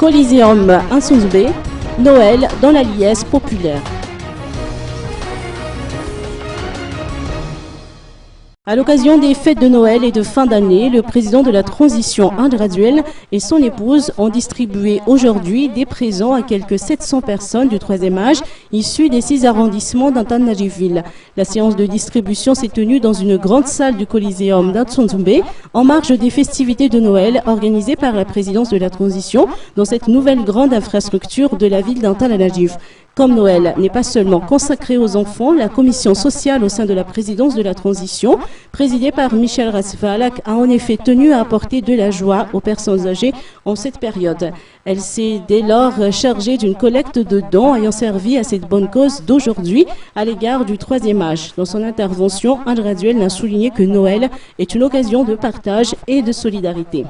Coliseum Nsonzoumbé, Noël dans la liesse populaire. À l'occasion des fêtes de Noël et de fin d'année, le président de la transition ingraduelle et son épouse ont distribué aujourd'hui des présents à quelques 700 personnes du 3e âge issues des 6 arrondissements d'Antananarivo. La séance de distribution s'est tenue dans une grande salle du Coliseum d'Nsonzoumbé en marge des festivités de Noël organisées par la présidence de la transition dans cette nouvelle grande infrastructure de la ville d'Antananarivo. Comme Noël n'est pas seulement consacré aux enfants, la commission sociale au sein de la présidence de la transition, présidée par Michel Rasvalak, a en effet tenu à apporter de la joie aux personnes âgées en cette période. Elle s'est dès lors chargée d'une collecte de dons ayant servi à cette bonne cause d'aujourd'hui à l'égard du 3e âge. Dans son intervention, Ingraduel a souligné que Noël est une occasion de partage et de solidarité.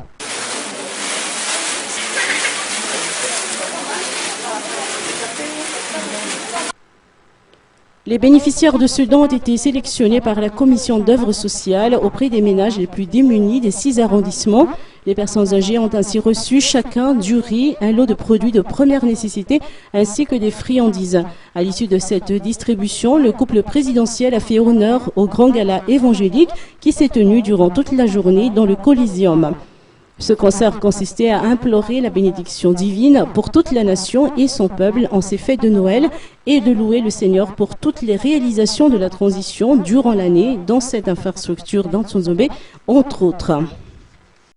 Les bénéficiaires de ce don ont été sélectionnés par la commission d'œuvres sociales auprès des ménages les plus démunis des 6 arrondissements. Les personnes âgées ont ainsi reçu chacun du riz, un lot de produits de première nécessité ainsi que des friandises. À l'issue de cette distribution, le couple présidentiel a fait honneur au grand gala évangélique qui s'est tenu durant toute la journée dans le Coliseum. Ce concert consistait à implorer la bénédiction divine pour toute la nation et son peuple en ces fêtes de Noël et de louer le Seigneur pour toutes les réalisations de la transition durant l'année dans cette infrastructure d'Nsonzoumbé, entre autres.